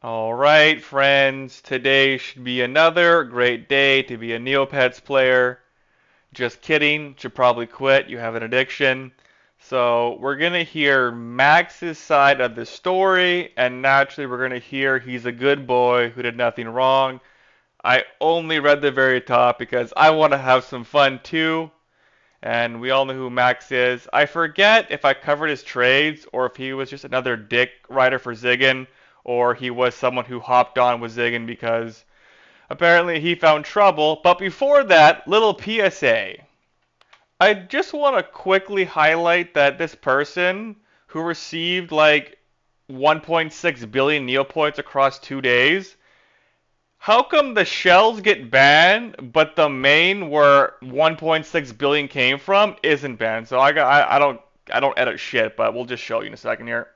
Alright, friends, today should be another great day to be a Neopets player. Just kidding, should probably quit, you have an addiction. So, we're gonna hear Max's side of the story, and naturally, we're gonna hear he's a good boy who did nothing wrong. I only read the very top because I want to have some fun too, and we all know who Max is. I forget if I covered his trades or if he was just another dick writer for Ziggin, or he was someone who hopped on with Ziggin because apparently he found trouble. But before that, little PSA. I just want to quickly highlight that this person who received like 1.6 billion Neopoints across 2 days, how come the shells get banned, but the main where 1.6 billion came from isn't banned? So I don't edit shit, but we'll just show you in a second here.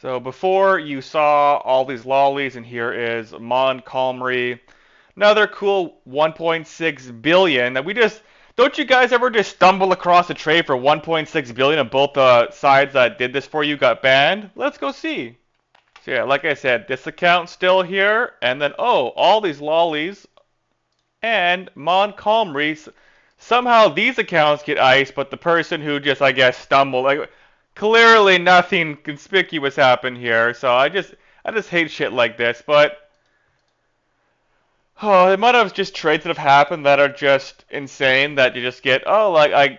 So before you saw all these lollies, and here is Montgomery, another cool 1.6 billion. That we just don't you guys ever just stumble across a trade for 1.6 billion and both the sides that did this for you got banned? Let's go see. So yeah, like I said, this account's still here, and then oh, all these lollies and Montgomery. Somehow these accounts get iced, but the person who just I guess stumbled, like clearly nothing conspicuous happened here. So I just hate shit like this. But oh, it might have just trades that have happened that are just insane that you just get oh like I.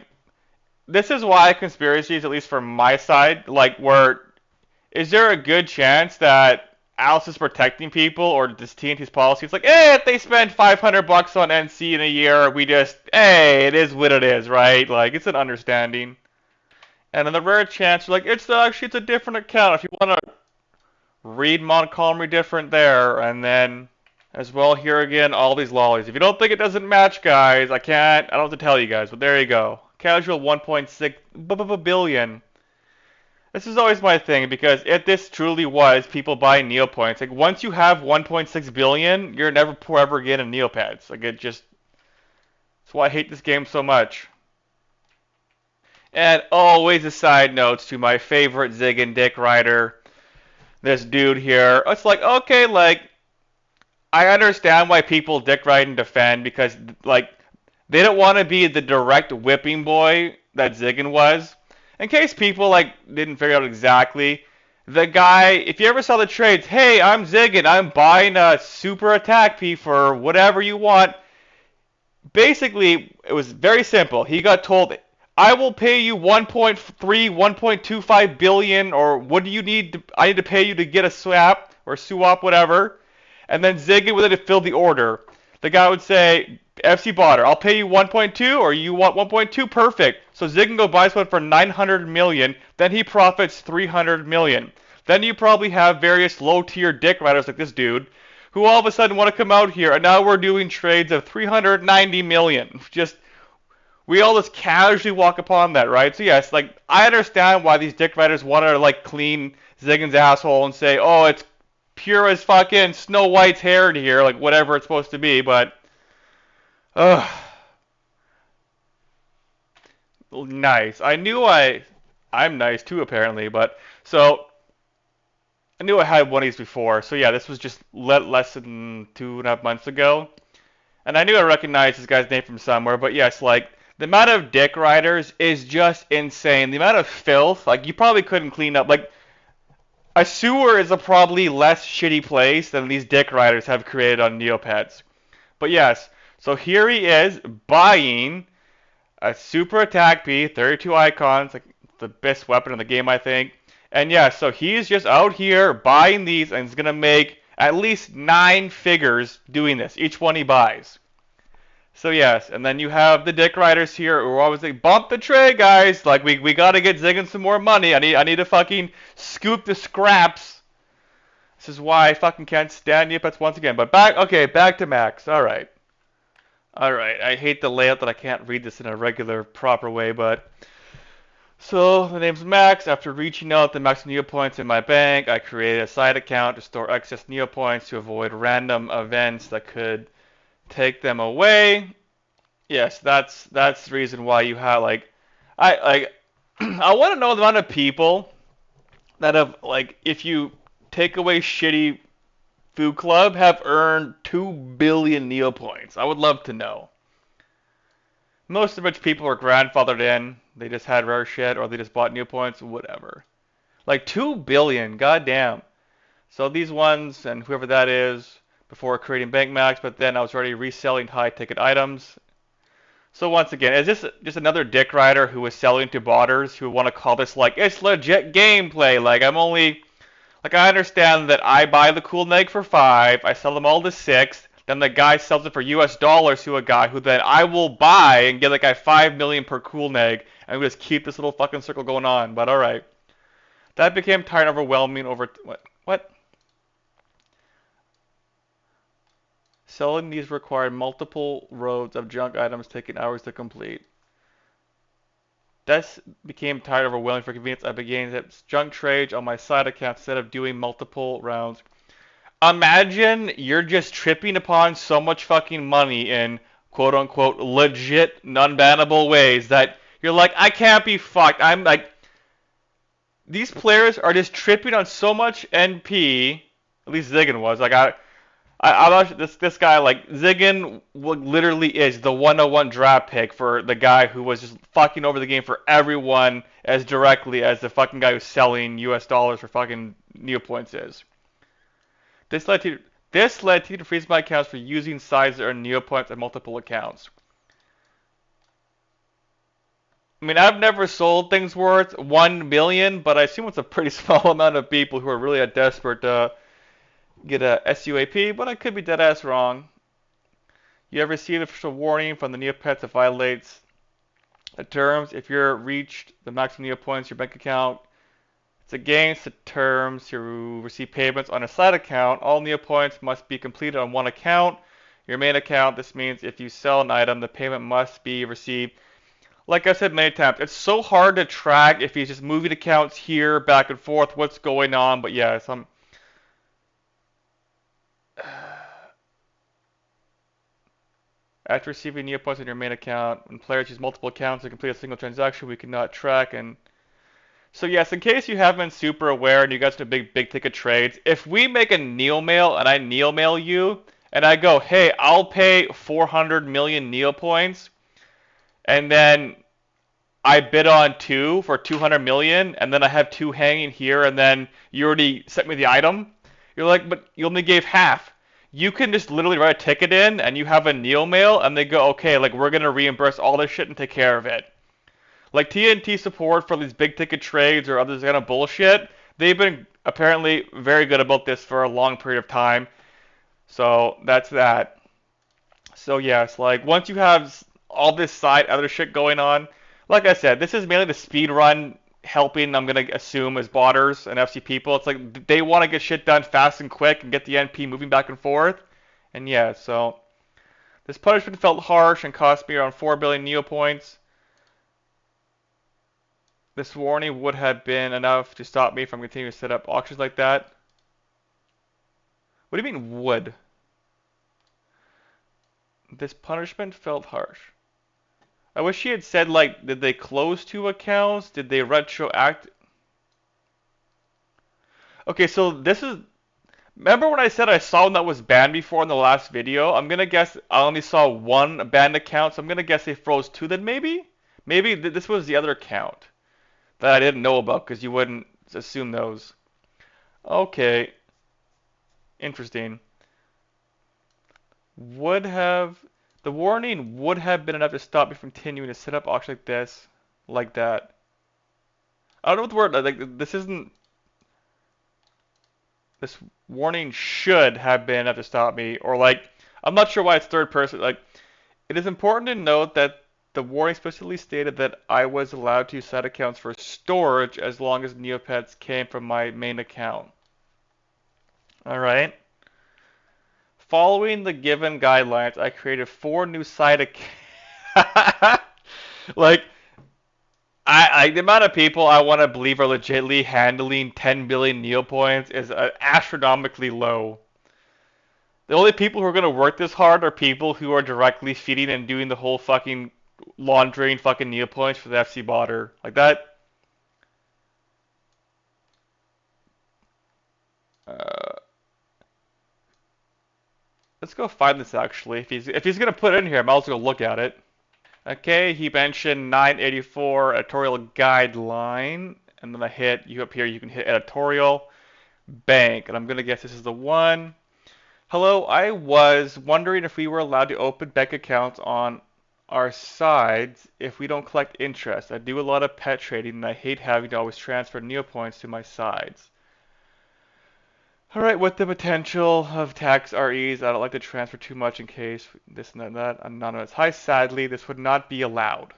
This is why conspiracies, at least from my side, like where is there a good chance that Alice is protecting people or this TNT's policy? It's like, if they spend 500 bucks on NC in a year, we just, it is what it is, right? Like, it's an understanding. And in the rare chance, you're like, it's a different account. If you want to read Montgomery different there, and then as well here again, all these lollies. If you don't think it doesn't match, guys, I don't have to tell you guys, but there you go. Casual 1.6 billion. This is always my thing because if this truly was people buying Neopoints, like once you have 1.6 billion, you're never ever again in Neopets. Like it just, that's why I hate this game so much. And always a side note to my favorite Zig and Dick writer, this dude here. It's like okay, like I understand why people dick write and defend because like they don't want to be the direct whipping boy that Ziggin was. In case people like didn't figure out exactly, the guy, if you ever saw the trades, hey, I'm Ziggin, I'm buying a super attack P for whatever you want. Basically, it was very simple. He got told, I will pay you 1.3, 1.25 billion, or what do you need? I need to pay you to get a swap or swap, whatever. And then Ziggin would have to fill the order. The guy would say, FC Botter, I'll pay you 1.2 or you want 1.2? Perfect. So Ziggin go buys one for 900 million, then he profits 300 million. Then you probably have various low-tier dick riders like this dude who all of a sudden want to come out here and now we're doing trades of 390 million. Just we all just casually walk upon that, right? So yes, like I understand why these dick riders want to like clean Ziggin's asshole and say, "Oh, it's pure as fucking Snow White's hair in here," like whatever it's supposed to be, but ugh. Nice. I'm nice too apparently, but so I knew I had one of these before. So yeah, this was just less than 2.5 months ago, and I knew I recognized this guy's name from somewhere. But yes, like the amount of dick riders is just insane. The amount of filth, like you probably couldn't clean up. Like a sewer is a probably less shitty place than these dick riders have created on Neopets. But yes, so here he is buying a super attack P, 32 icons, like the best weapon in the game, I think. And yeah, so he's just out here buying these and he's going to make at least 9 figures doing this, each one he buys. So yes, and then you have the dick riders here who always like, bump the tray, guys. Like we gotta get Zigging some more money. I need to fucking scoop the scraps. This is why I fucking can't stand Neopets once again. But back to Max. Alright. Alright, I hate the layout that I can't read this in a regular, proper way, but so the name's Max. After reaching out the max Neopoints in my bank, I created a side account to store excess Neopoints to avoid random events that could take them away. Yes, that's the reason why you have like I like I want to know the amount of people that have like if you take away shitty Foo Club have earned 2 billion Neopoints? I would love to know. Most of which people are grandfathered in. They just had rare shit or they just bought Neopoints, whatever. Like 2 billion, goddamn. So these ones and whoever that is before creating BankMax, but then I was already reselling high ticket items. So once again, is this just another dick rider who is selling to botters who want to call this like, it's legit gameplay? Like I understand that I buy the cool neg for 5, I sell them all to 6, then the guy sells it for US dollars to a guy who then I will buy and get the guy 5 million per cool neg, and we just keep this little fucking circle going on, but alright. That became tired and overwhelming over, what? Selling these required multiple rows of junk items taking hours to complete. This became tired and overwhelming for convenience. I began to junk trades on my side account instead of doing multiple rounds. Imagine you're just tripping upon so much fucking money in quote unquote legit non-bannable ways that you're like, I can't be fucked. I'm like, these players are just tripping on so much NP. At least Ziggin was. Like I'm this guy like Ziggin literally is the 101 draft pick for the guy who was just fucking over the game for everyone as directly as the fucking guy who's selling US dollars for fucking Neopoints is. This led to to freeze my accounts for using sites that earn Neopoints on multiple accounts. I mean, I've never sold things worth 1 million, but I assume it's a pretty small amount of people who are really desperate to get a SUAP, but I could be dead ass wrong. You have received official warning from the Neopets that violates the terms. If you're reached the maximum Neopoints, your bank account, it's against the terms to receive payments on a side account. All Neopoints must be completed on one account. Your main account, this means if you sell an item, the payment must be received. Like I said many times, it's so hard to track if he's just moving accounts here, back and forth, what's going on, but yeah, After receiving Neopoints on your main account, when players use multiple accounts to complete a single transaction, we cannot track. And so yes, in case you haven't been super aware and you guys do big ticket trades, if we make a Neo mail and I Neo mail you and I go, hey, I'll pay 400 million Neopoints, and then I bid on 2 for 200 million, and then I have 2 hanging here, and then you already sent me the item, you're like, but you only gave half. You can just literally write a ticket in and you have a Neo mail and they go, okay, like we're gonna reimburse all this shit and take care of it. Like TNT support for these big ticket trades or other kind of bullshit, they've been apparently very good about this for a long period of time. So that's that. So yes, like once you have all this side other shit going on, like I said, this is mainly the speed run helping, I'm going to assume, as botters and FC people. It's like they want to get shit done fast and quick and get the NP moving back and forth. And yeah, so this punishment felt harsh and cost me around 4 billion Neopoints. This warning would have been enough to stop me from continuing to set up auctions like that. What do you mean would? This punishment felt harsh. I wish she had said, like, did they close 2 accounts? Did they retroact? Okay, so this is... Remember when I said I saw one that was banned before in the last video? I'm gonna guess I only saw 1 banned account, so I'm gonna guess they froze 2 then maybe? Maybe this was the other account that I didn't know about, because you wouldn't assume those. Okay. Interesting. Would have... The warning would have been enough to stop me from continuing to set up auctions like this, like that. I don't know what the word, like, this isn't, this warning should have been enough to stop me, or like, I'm not sure why it's third person, like, it is important to note that the warning specifically stated that I was allowed to use side accounts for storage as long as Neopets came from my main account. Alright. Following the given guidelines, I created 4 new side accounts. Like, the amount of people I want to believe are legitimately handling 10 billion Neopoints is astronomically low. The only people who are going to work this hard are people who are directly feeding and doing the whole fucking laundering fucking Neopoints for the FC botter. Like that. Let's go find this actually. If he's gonna put it in here, I might as well go look at it. Okay, he mentioned 984 editorial guideline, and then I hit you up here. You can hit editorial bank, and I'm gonna guess this is the one. Hello, I was wondering if we were allowed to open bank accounts on our sides if we don't collect interest. I do a lot of pet trading, and I hate having to always transfer Neopoints to my sides. Alright, with the potential of tax REs, I don't like to transfer too much in case this and that. Anonymous. Hi, sadly, this would not be allowed.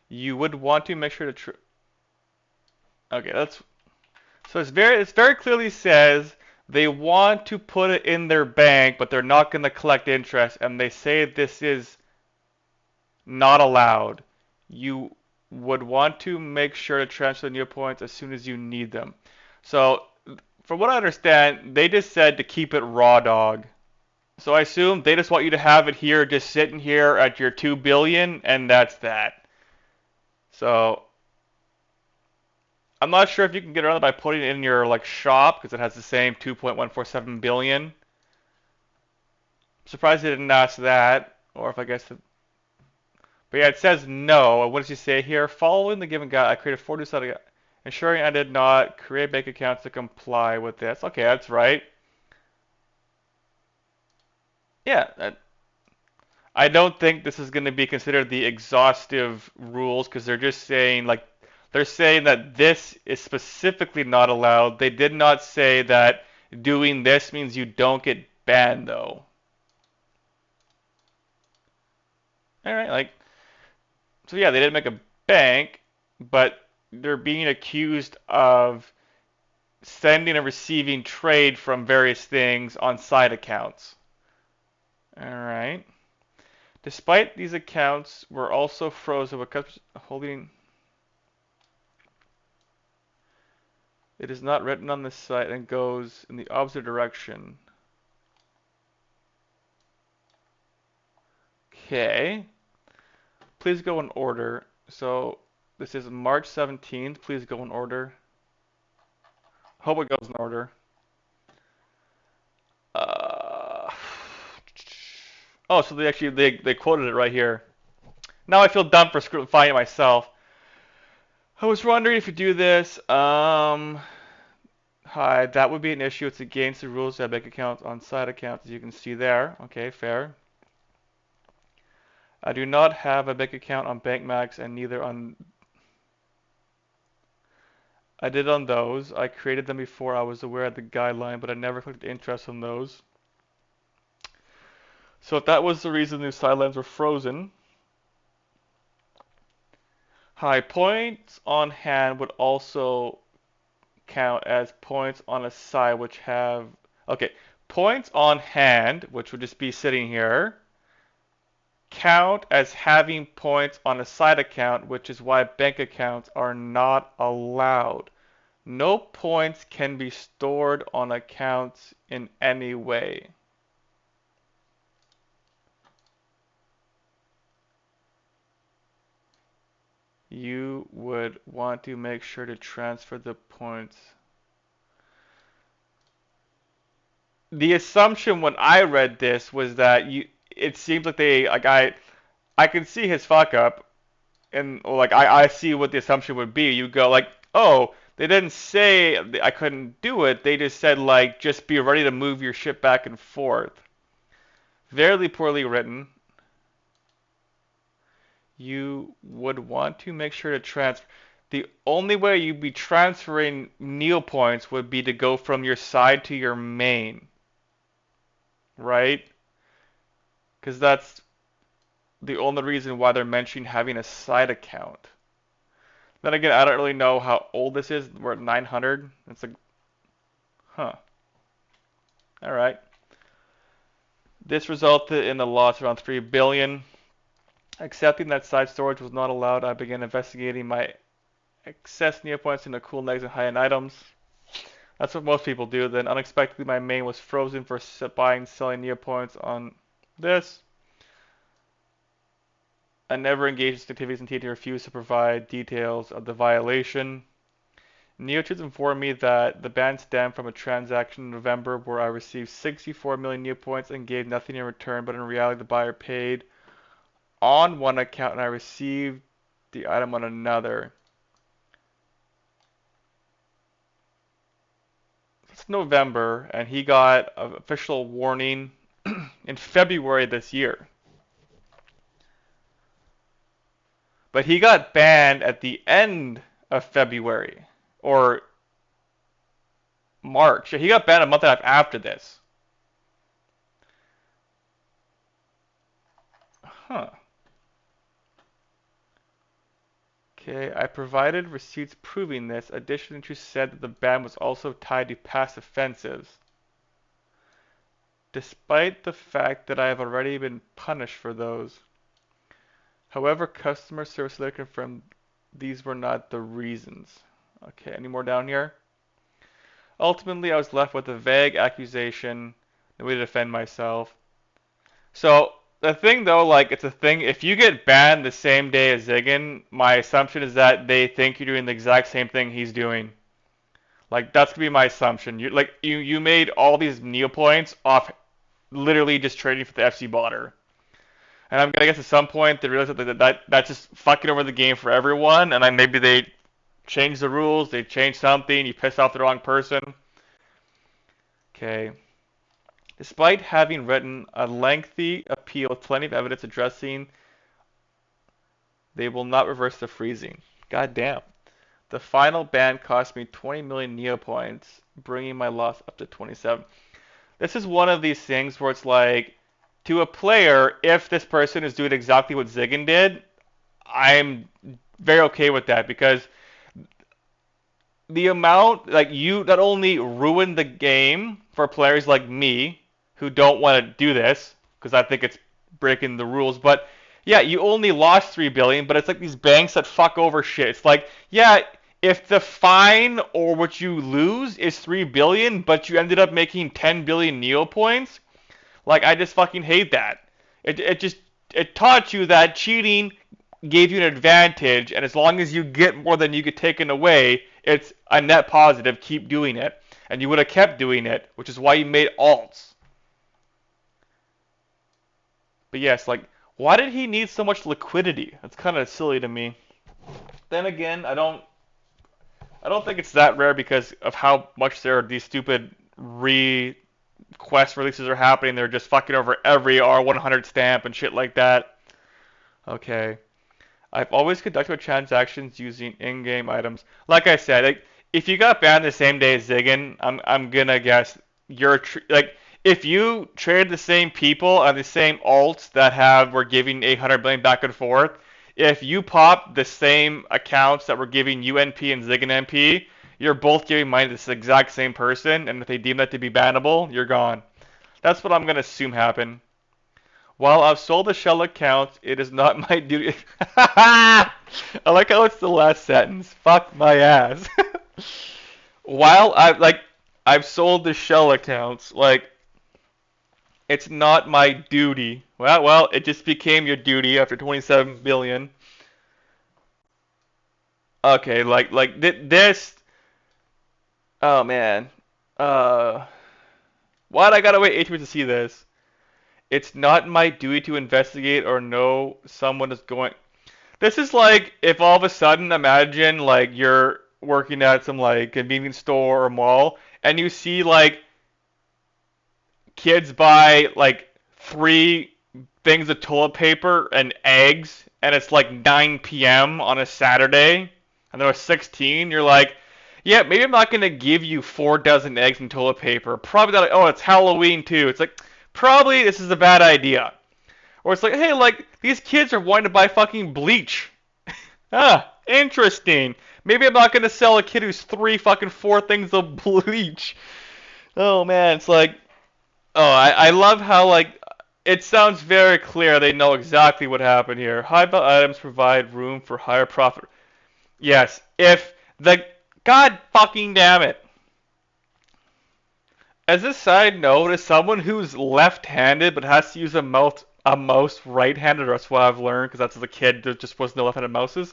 You would want to make sure to. Okay, that's. So it's very clearly says they want to put it in their bank, but they're not going to collect interest, and they say this is not allowed. You would want to make sure to transfer the Neopoints as soon as you need them. So, from what I understand, they just said to keep it raw dog. So I assume they just want you to have it here, just sitting here at your 2 billion, and that's that. So I'm not sure if you can get around it by putting it in your like shop because it has the same 2.147 billion. I'm surprised they didn't ask that, or if I guess. But yeah, it says no. What does he say here? Following the given guide, I created 4 new set ensuring I did not create bank accounts to comply with this. Okay, that's right. Yeah, I don't think this is going to be considered the exhaustive rules because they're just saying like they're saying that this is specifically not allowed. They did not say that doing this means you don't get banned though. All right, like so yeah, they didn't make a bank, but they're being accused of sending and receiving trade from various things on side accounts. All right. Despite these accounts were also frozen with holding. It is not written on the site and goes in the opposite direction. Okay. Please go in order. So this is March 17th. Please go in order. Hope it goes in order. Uh, oh, so they quoted it right here. Now I feel dumb for finding it myself. I was wondering if you do this. Hi, that would be an issue. It's against the rules to have bank accounts on side accounts, as you can see there. Okay, fair. I do not have a bank account on BankMax and neither on. I did on those. I created them before I was aware of the guideline, but I never clicked interest on those. So if that was the reason the sidelines were frozen, high points on hand would also count as points on a side which have. Okay, points on hand, which would just be sitting here, count as having points on a side account, which is why bank accounts are not allowed. No points can be stored on accounts in any way. You would want to make sure to transfer the points. The assumption when I read this was that it seems like they like I can see his fuck up and like I see what the assumption would be. You go like, oh, they didn't say I couldn't do it. They just said like just be ready to move your ship back and forth. Very poorly written. You would want to make sure to transfer. The only way you'd be transferring Neopoints would be to go from your side to your main, right? Because that's the only reason why they're mentioning having a side account. Then again, I don't really know how old this is. We're at 900. It's like, huh. All right. This resulted in a loss around 3 billion. Accepting that side storage was not allowed, I began investigating my excess Neopoints into cool negs and high-end items. That's what most people do. Then unexpectedly, my main was frozen for buying and selling Neopoints on this. I never engaged in activities and TT refused to provide details of the violation. Neoboards informed me that the ban stemmed from a transaction in November where I received 64 million Neopoints and gave nothing in return, but in reality the buyer paid on one account and I received the item on another. It's November, and he got an official warning in February this year. But he got banned at the end of February or March. He got banned a month and a half after this. Huh. Okay, I provided receipts proving this. Additionally, she said that the ban was also tied to past offenses, despite the fact that I have already been punished for those. However, customer service later confirmed these were not the reasons. Okay, any more down here? Ultimately, I was left with a vague accusation, no way to defend myself. So, the thing though, like, it's a thing, if you get banned the same day as Ziggin, my assumption is that they think you're doing the exact same thing he's doing. Like, that's gonna be my assumption. You made all these Neo points off literally just trading for the FC botter. And I'm gonna guess at some point they realize that's just fucking over the game for everyone, and then maybe they change the rules, they change something, you piss off the wrong person. Okay. Despite having written a lengthy appeal with plenty of evidence addressing, they will not reverse the freezing. God damn. The final ban cost me 20 million Neo points, bringing my loss up to 27. This is one of these things where it's like, to a player, if this person is doing exactly what Ziggin did, I'm very okay with that because the amount, like, you not only ruin the game for players like me who don't want to do this because I think it's breaking the rules, but yeah, you only lost 3 billion, but it's like these banks that fuck over shit. It's like, yeah, if the fine or what you lose is 3 billion, but you ended up making 10 billion Neo points, like, I just fucking hate that. It taught you that cheating gave you an advantage, and as long as you get more than you get taken away, it's a net positive. Keep doing it. And you would have kept doing it, which is why you made alts. But yes, like, why did he need so much liquidity? That's kind of silly to me. Then again, I don't think it's that rare because of how much there are these stupid quest releases are happening. They're just fucking over every R100 stamp and shit like that. Okay. I've always conducted transactions using in-game items. Like I said, like, if you got banned the same day as Ziggin, I'm gonna guess you're like, if you trade the same people on the same alts that were giving 800 billion back and forth, if you pop the same accounts that were giving UNP and Ziggin NP, you're both giving money to the exact same person, and if they deem that to be bannable, you're gone. That's what I'm gonna assume happened. While I've sold the shell accounts, it is not my duty. I like how it's the last sentence. Fuck my ass. While I've sold the shell accounts, like, it's not my duty. Well, it just became your duty after 27 billion. Okay, this. Oh man. Why'd I gotta wait 8 minutes to see this? It's not my duty to investigate or know someone is going. This is like if all of a sudden, imagine like you're working at some like convenience store or mall and you see like kids buy like 3 things of toilet paper and eggs and it's like 9 p.m. on a Saturday and they're 16. You're like, yeah, maybe I'm not gonna give you 4 dozen eggs and toilet paper. Probably not. Oh, it's Halloween too. It's like, probably this is a bad idea. Or it's like, hey, like, these kids are wanting to buy fucking bleach. Interesting. Maybe I'm not going to sell a kid who's 4 things of bleach. Oh, man, it's like, oh, I love how, like, it sounds very clear they know exactly what happened here. High-value items provide room for higher profit. Yes, if the, god fucking damn it. As a side note, as someone who's left-handed but has to use a mouse right-handed, or that's what I've learned, because that's as a kid, there just was no left-handed mouses.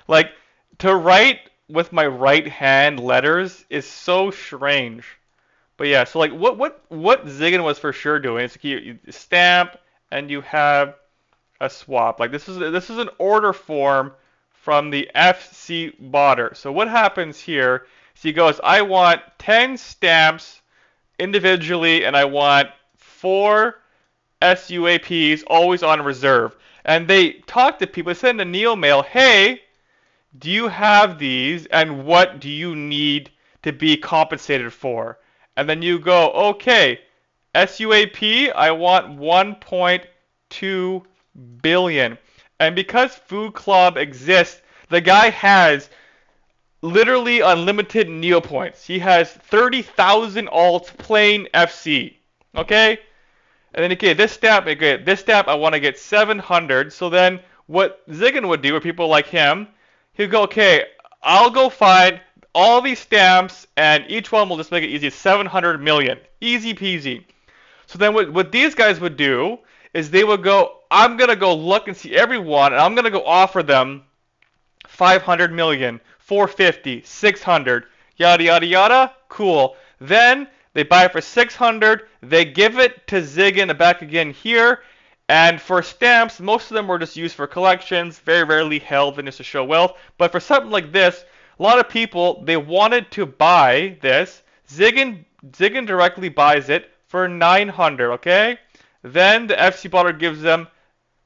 Like, to write with my right hand letters is so strange. But yeah, so like what Ziggin was for sure doing is you stamp and you have a swap. Like this is an order form from the FC botter. So what happens here is he goes, I want 10 stamps individually and I want 4 SUAPs always on reserve. And they talk to people, they send a Neo mail, hey, do you have these and what do you need to be compensated for? And then you go, okay, SUAP, I want 1.2 billion. And because Food Club exists, the guy has literally unlimited Neo points. He has 30,000 alts playing FC. Okay? And then okay, this stamp, I want to get 700. So then what Ziggin would do, or people like him, he'd go, okay, I'll go find all these stamps, and each one will just make it easy. 700 million. Easy peasy. So then what these guys would do is they would go, I'm going to go look and see everyone, and I'm going to go offer them 500 million, 450, 600, yada, yada, yada. Cool. Then they buy it for 600. They give it to Ziggin back again here. And for stamps, most of them were just used for collections, very rarely held and just to show wealth. But for something like this, a lot of people, they wanted to buy this. Ziggin directly buys it for 900, okay? Then the FC botter gives them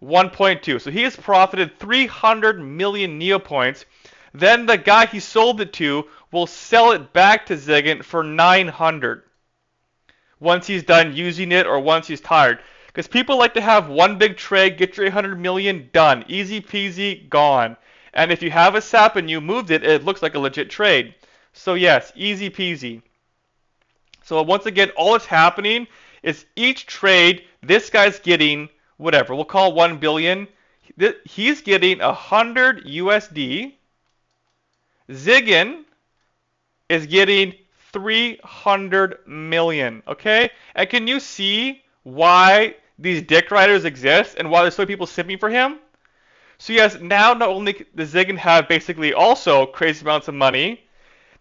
1.2. So he has profited 300 million Neo points. Then the guy he sold it to will sell it back to Ziggin for 900 once he's done using it or once he's tired. Because people like to have one big trade, get your 800 million, done. Easy peasy, gone. And if you have a SAP and you moved it, it looks like a legit trade. So yes, easy peasy. So once again, all that's happening is each trade, this guy's getting whatever. We'll call 1 billion. He's getting 100 USD. Ziggin is getting 300 million. Okay? And can you see why these dick riders exist and why there's so many people simping for him? So yes, now not only does Ziggin have basically also crazy amounts of money,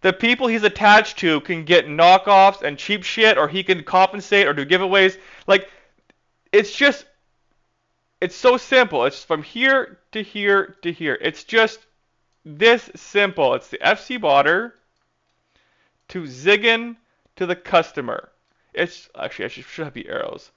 the people he's attached to can get knockoffs and cheap shit, or he can compensate or do giveaways. Like, it's so simple. It's from here to here to here. It's just this simple. It's the FC botter to Ziggin to the customer. It's actually, I should have the arrows.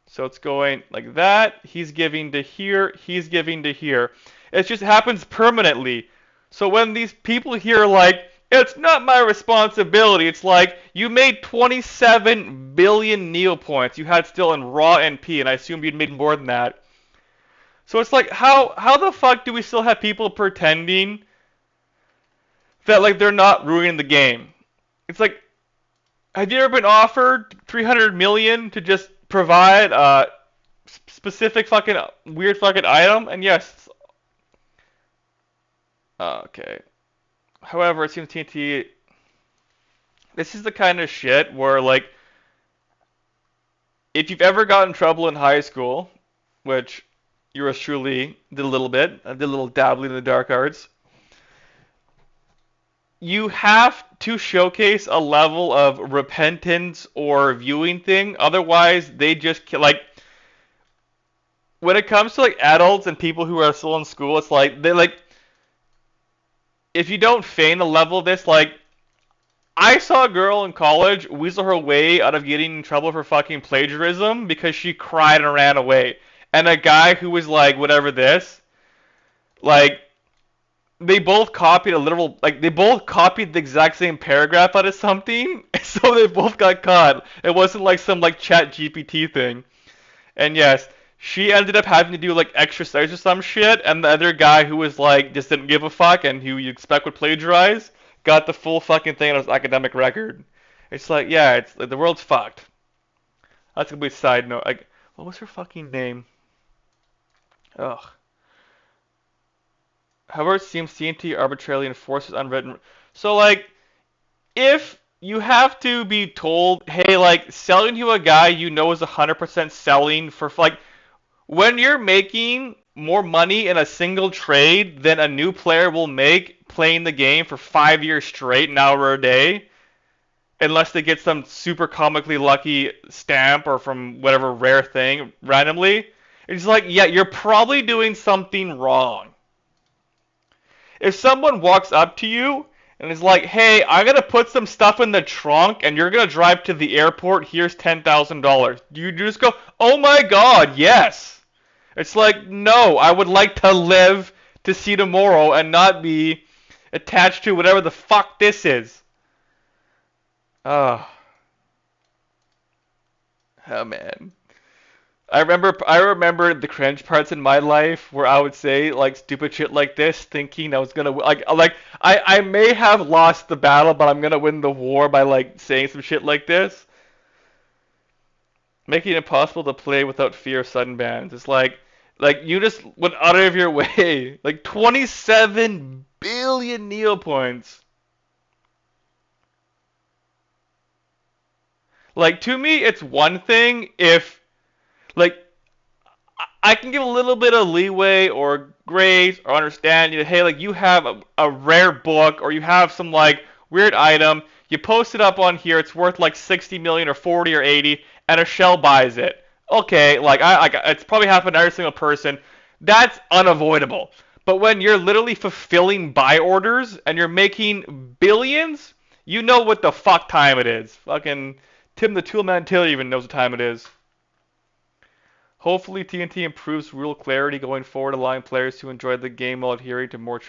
So it's going like that. He's giving to here. He's giving to here. It just happens permanently. So when these people here are like, it's not my responsibility, it's like, you made 27 billion Neo points you had still in raw NP, and I assume you'd made more than that. So it's like, how the fuck do we still have people pretending that like they're not ruining the game? It's like, have you ever been offered 300 million to just provide a specific fucking weird fucking item? And yes. Okay. However, it seems TNT, this is the kind of shit where, like, if you've ever gotten in trouble in high school, which yours truly did a little bit, I did a little dabbling in the dark arts, you have to showcase a level of repentance or viewing thing. Otherwise, they just, like, when it comes to, like, adults and people who are still in school, it's like, they, like, if you don't feign a level of this, like, I saw a girl in college weasel her way out of getting in trouble for fucking plagiarism because she cried and ran away. And a guy who was like, whatever this, like, they both copied they both copied the exact same paragraph out of something, so they both got caught. It wasn't like some, like, chat GPT thing. And yes, she ended up having to do, like, exercise or some shit, and the other guy who was, like, just didn't give a fuck and who you expect would plagiarize got the full fucking thing on his academic record. It's like, yeah, it's like, the world's fucked. That's a complete side note. Like, what was her fucking name? Ugh. However, it seems TNT arbitrarily enforces unwritten. So, like, if you have to be told, hey, like, selling to a guy you know is 100% selling for, like, when you're making more money in a single trade than a new player will make playing the game for 5 years straight, an hour a day, unless they get some super comically lucky stamp or from whatever rare thing randomly. It's like, yeah, you're probably doing something wrong. If someone walks up to you and is like, hey, I'm going to put some stuff in the trunk and you're going to drive to the airport, here's $10,000. You just go, oh my God, yes. It's like, no, I would like to live to see tomorrow and not be attached to whatever the fuck this is. Oh, oh man. I remember the cringe parts in my life where I would say like stupid shit like this, thinking I was gonna I may have lost the battle, but I'm gonna win the war by like saying some shit like this, making it impossible to play without fear of sudden bans. It's like you just went out of your way, like 27 billion Neo points. Like to me, it's one thing if like I can give a little bit of leeway or grace or understand, hey, like you have a rare book or you have some like weird item, you post it up on here, it's worth like 60 million or 40 or 80, and a shell buys it. Okay, like it's probably happened to every single person. That's unavoidable. But when you're literally fulfilling buy orders and you're making billions, you know what the fuck time it is. Fucking Tim the Toolman Taylor even knows what time it is. Hopefully TNT improves rule clarity going forward, allowing players to enjoy the game while adhering to more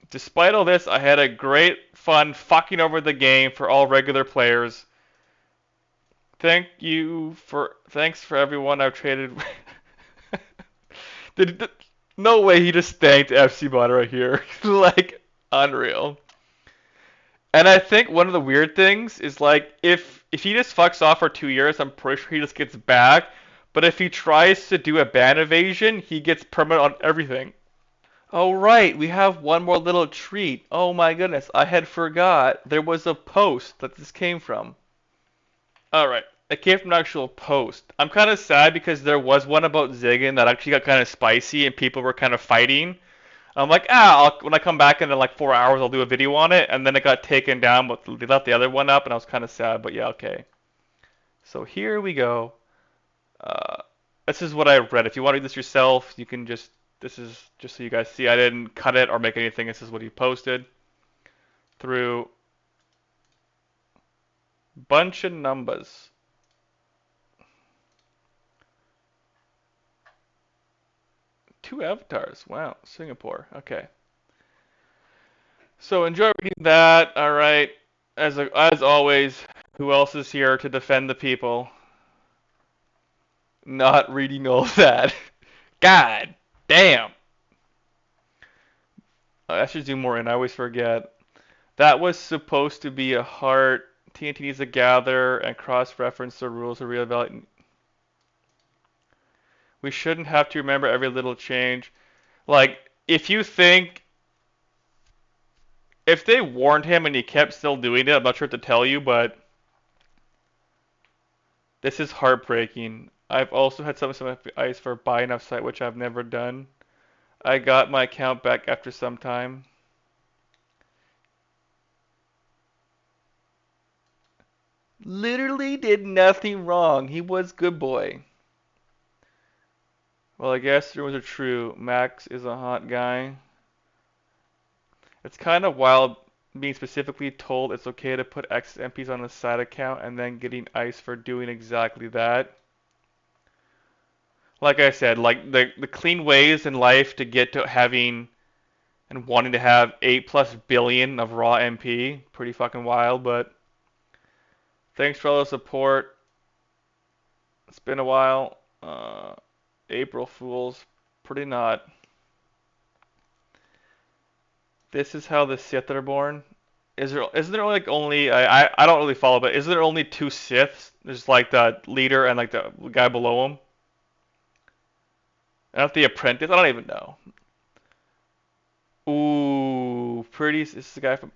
Despite all this, I had a great fun fucking over the game for all regular players. Thanks for everyone I've traded No way he just thanked FCBot right here. Like unreal. And I think one of the weird things is like if he just fucks off for 2 years, I'm pretty sure he just gets back. But if he tries to do a ban evasion, he gets permanent on everything. Oh right, we have one more little treat. Oh my goodness, I had forgot there was a post that this came from. Alright, it came from an actual post. I'm kind of sad because there was one about Ziggin that actually got kind of spicy and people were kind of fighting. I'm like, when I come back in like 4 hours, I'll do a video on it. And then it got taken down, but they left the other one up, and I was kind of sad. But yeah, okay. So here we go. This is what I read. If you want to read this yourself, you can just, this is just so you guys see. I didn't cut it or make anything. This is what he posted through bunch of numbers. Two avatars. Wow, Singapore. Okay. So enjoy reading that. All right. As always, who else is here to defend the people? Not reading all that. God damn. I should zoom more in. I always forget. That was supposed to be a heart. TNT needs to gather and cross-reference the rules to reevaluate. We shouldn't have to remember every little change. Like, if you think, if they warned him and he kept still doing it, I'm not sure what to tell you, but this is heartbreaking. I've also had some ice for buy enough site, which I've never done. I got my account back after some time. Literally did nothing wrong. He was good boy. Well, I guess rumors are true. Max is a hot guy. It's kind of wild being specifically told it's okay to put X MPs on a side account and then getting ice for doing exactly that. Like I said, like the clean ways in life to get to having and wanting to have 8+ billion of raw MP, pretty fucking wild, but thanks for all the support. It's been a while. April Fools, pretty not. This is how the Sith are born. Isn't there like only I don't really follow, but isn't there only two Siths? There's like the leader and like the guy below him. Not the apprentice. I don't even know. Ooh, pretty. This is the guy from.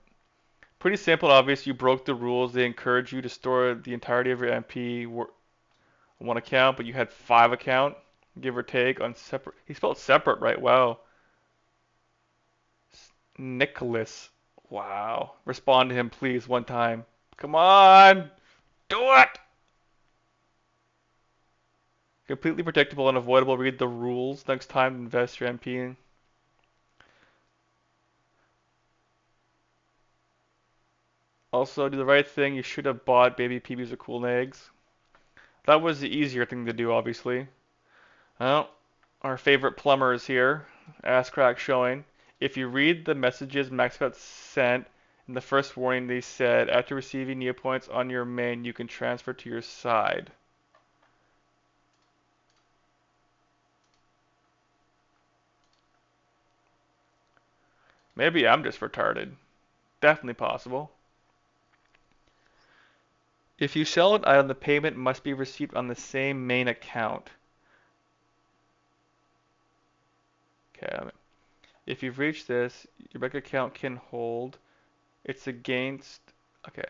Pretty simple and obvious. You broke the rules. They encourage you to store the entirety of your MP on one account, but you had 5 accounts. give or take on separate. He spelled separate right. Wow. Nicholas. Wow. Respond to him, please, one time. Come on. Do it. Completely predictable and avoidable. Read the rules next time. Invest your MP. Also, do the right thing. You should have bought baby PBs or cool eggs. That was the easier thing to do, obviously. Well, our favorite plumber is here. Ass crack showing. If you read the messages Max got sent in the first warning, they said after receiving Neopoints on your main, you can transfer to your side. Maybe I'm just retarded. Definitely possible. If you sell an item, the payment must be received on the same main account. Okay. If you've reached this, your bank account can hold. It's against. Okay.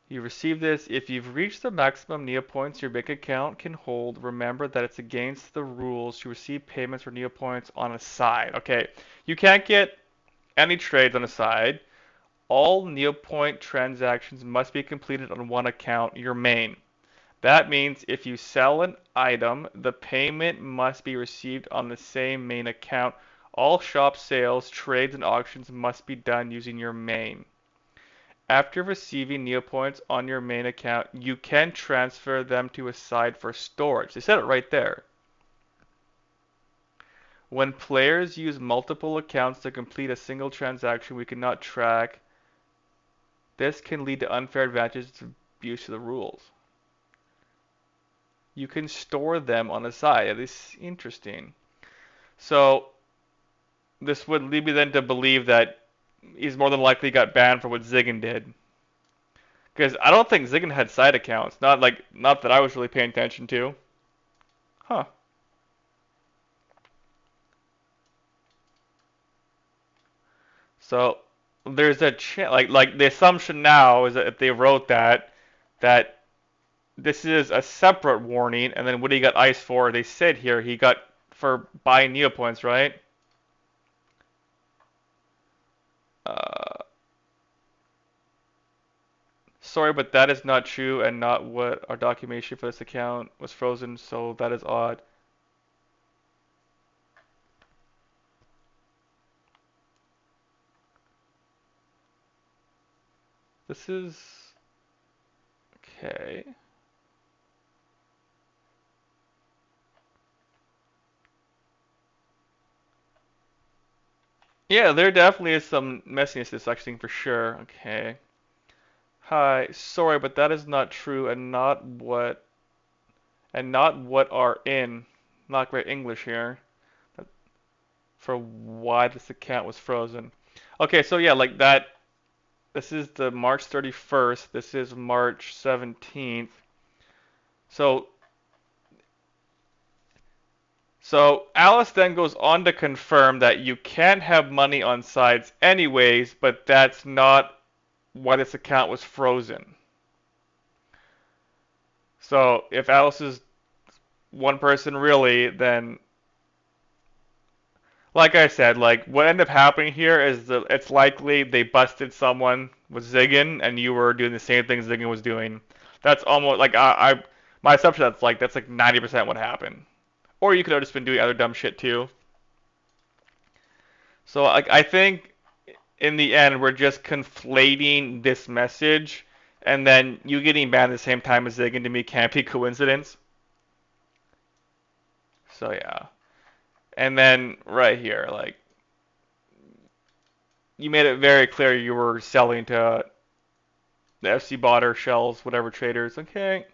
You receive this. If you've reached the maximum Neopoints your bank account can hold, remember that it's against the rules to receive payments for Neopoints on a side. Okay. You can't get any trades on a side. All Neopoint transactions must be completed on one account, your main. That means if you sell an item, the payment must be received on the same main account. All shop sales, trades, and auctions must be done using your main. After receiving Neopoints on your main account, you can transfer them to a side for storage. They said it right there. When players use multiple accounts to complete a single transaction we cannot track, this can lead to unfair advantages and abuse of the rules. You can store them on the side. That is interesting. So this would lead me then to believe that he's more than likely got banned for what Ziggin did. Because I don't think Ziggin had side accounts. Not that I was really paying attention to. Huh. So there's a chance, like the assumption now is that if they wrote that this is a separate warning, and then what he got iced for, they said here he got for buying Neopoints, right? Uh, Sorry, but that is not true and not what our documentation for this account was frozen, so that is odd. This is okay. Yeah, there definitely is some messiness to this section for sure. Okay. Hi, sorry, but that is not true and not what are in. Not great English here. For why this account was frozen. Okay, so yeah, like that. This is the March 31st. This is March 17th. So Alice then goes on to confirm that you can have money on sides anyways, but that's not why this account was frozen. So if Alice is one person really, then like I said, like what ended up happening here is that it's likely they busted someone with Ziggin and you were doing the same thing Ziggin was doing. That's almost like my assumption that's like 90% what happened. Or you could have just been doing other dumb shit too. So I think in the end we're just conflating this message and then you getting banned at the same time as Ziggin to me can't be coincidence. So yeah. And then right here, like you made it very clear you were selling to the FC Botter, Shells, whatever traders. Okay.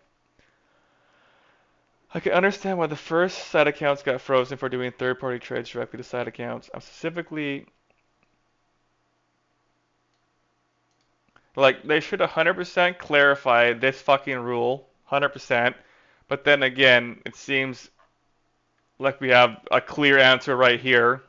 I can understand why the first side accounts got frozen for doing third-party trades directly to side accounts. I'm specifically like they should 100% clarify this fucking rule, 100%. But then again, it seems like we have a clear answer right here.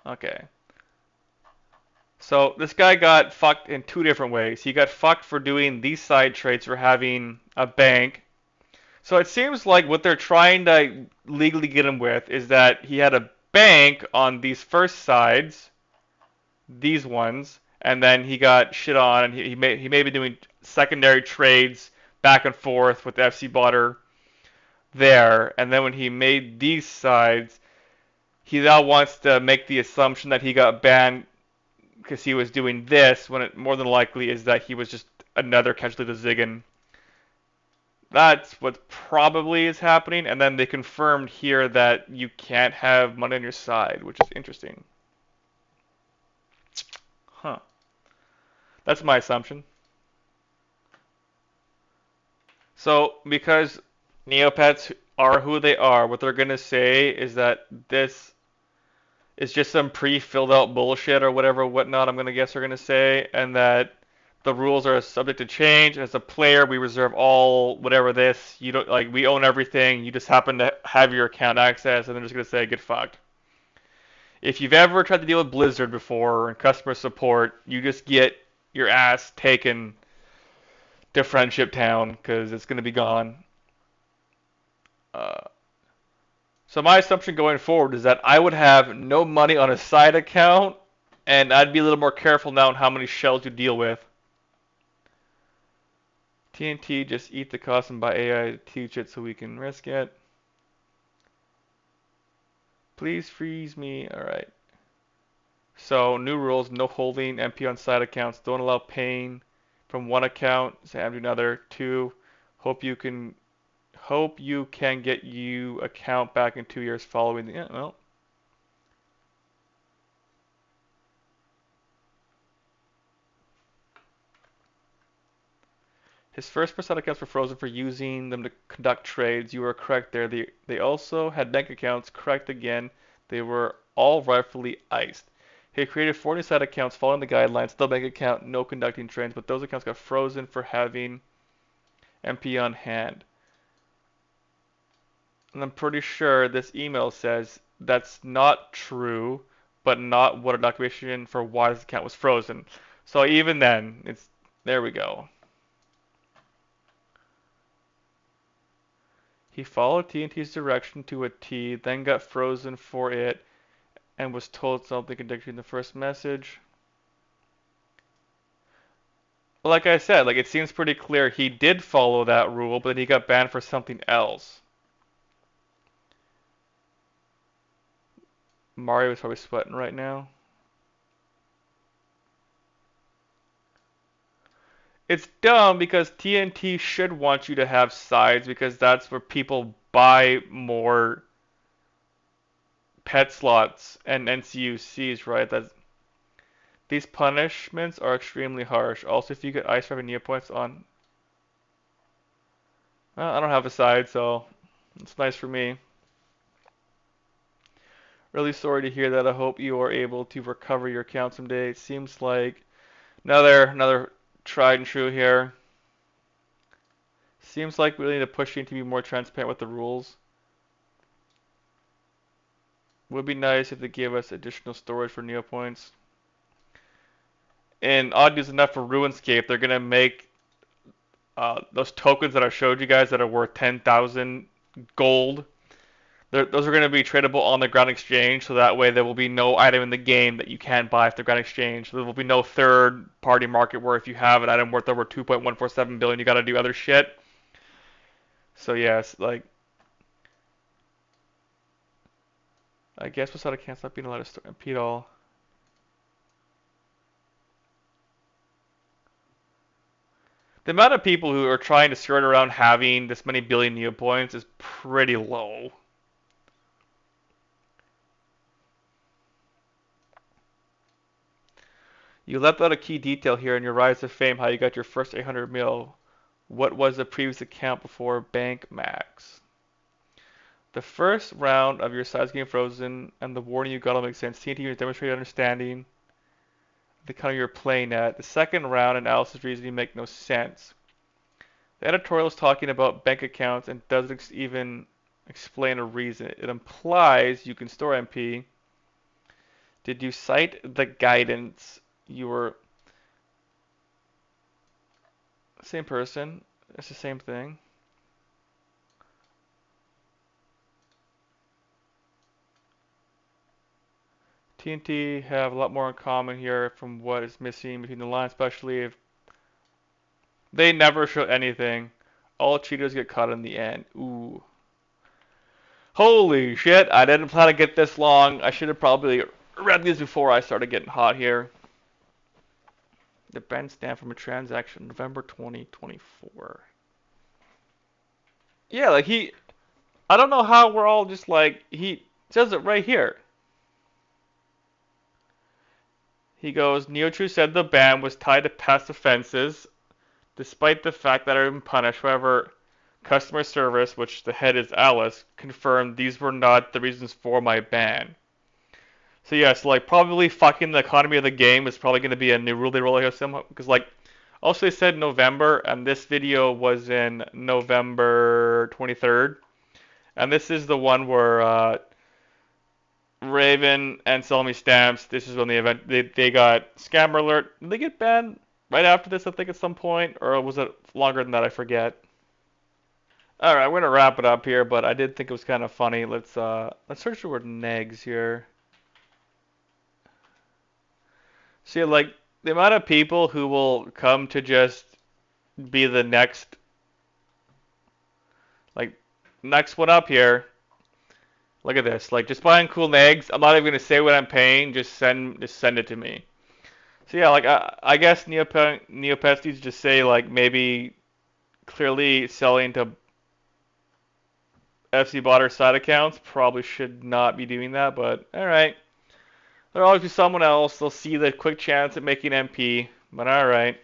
Okay. So this guy got fucked in two different ways. He got fucked for doing these side trades for having a bank. So it seems like what they're trying to legally get him with is that he had a bank on these first sides, these ones, and then he got shit on, and he may be doing secondary trades back and forth with the FC Butter there, and then when he made these sides, he now wants to make the assumption that he got banned because he was doing this, when it more than likely is that he was just another casualty to Ziggin. That's what probably is happening, and then they confirmed here that you can't have money on your side, which is interesting. Huh. That's my assumption. So, because Neopets are who they are, what they're going to say is that this is just some pre-filled out bullshit or whatever, whatnot, I'm going to guess they're going to say, and that the rules are subject to change. As a player, we reserve all whatever this. You don't like we own everything. You just happen to have your account access, and they're just gonna say get fucked. If you've ever tried to deal with Blizzard before and customer support, you just get your ass taken to Friendship Town because it's gonna be gone. Uh, so my assumption going forward is that I would have no money on a side account, and I'd be a little more careful now on how many shells you deal with. TNT, just eat the cost and buy AI to teach it so we can risk it. Please freeze me. Alright. So, new rules, no holding MP on side accounts. Don't allow paying from one account, say I'm to another. Two, hope you can get you account back in 2 years following the well. His first percent accounts were frozen for using them to conduct trades. You were correct there. They also had bank accounts. Correct again. They were all rightfully iced. He created 40 side accounts following the guidelines. Still bank account, no conducting trades, but those accounts got frozen for having MP on hand. And I'm pretty sure this email says that's not true, but not what a documentation for why this account was frozen. So even then, it's there we go. He followed TNT's direction to a T, then got frozen for it, and was told something contradictory in the first message. Like I said, like it seems pretty clear he did follow that rule, but then he got banned for something else. Mario is probably sweating right now. It's dumb because TNT should want you to have sides because that's where people buy more pet slots and NCUCs, right? These punishments are extremely harsh. Also, if you get ice having Neopets on, well, I don't have a side, so it's nice for me. Really sorry to hear that. I hope you are able to recover your account someday. It seems like another tried and true here. Seems like we really need to push you to be more transparent with the rules. Would be nice if they gave us additional storage for Neopoints. And odd news enough for RuneScape, they're gonna make those tokens that I showed you guys that are worth 10,000 gold. Those are going to be tradable on the ground exchange, so that way there will be no item in the game that you can't buy off the ground exchange. There will be no third-party market where if you have an item worth over 2.147 billion, you got to do other shit. So yes, like I guess without a cancel not being allowed to store impede all. The amount of people who are trying to skirt around having this many billion Neopoints is pretty low. You left out a key detail here in your rise to fame, how you got your first 800 mil. What was the previous account before BankMax? The first round of your sides getting frozen and the warning you got all makes sense. TNT units demonstrated understanding the kind of you're playing at. The second round analysis reasoning make no sense. The editorial is talking about bank accounts and doesn't even explain a reason. It implies you can store MP. Did you cite the guidance you were same person. It's the same thing. TNT have a lot more in common here from what is missing between the lines, especially if they never show anything. All Cheetos get caught in the end. Ooh. Holy shit, I didn't plan to get this long. I should have probably read these before I started getting hot here. The ban stamp from a transaction, November 2024. Yeah, like I don't know how we're all just like, he says it right here. He goes, Neotrue said the ban was tied to past offenses, despite the fact that I've been punished. However, customer service, which the head is Alice, confirmed these were not the reasons for my ban. So yeah, so like probably fucking the economy of the game is probably going to be a new rule they roll out somehow, because like also they said November, and this video was in November 23rd, and this is the one where Raven and Selmy Stamps. This is when the event they got scammer alert. Did they get banned right after this? I think at some point, or was it longer than that? I forget. All right, we're gonna wrap it up here, but I did think it was kind of funny. Let's search the word negs here. See, like the amount of people who will come to just be the next, like next one up here. Look at this. Like just buying cool negs. I'm not even gonna say what I'm paying. Just send it to me. So yeah, like I guess Neopets needs to just say like maybe clearly selling to FC bot or side accounts probably should not be doing that, but alright. There'll always be someone else. They'll see the quick chance at making MP, but alright.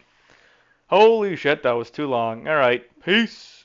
Holy shit, that was too long. Alright, peace.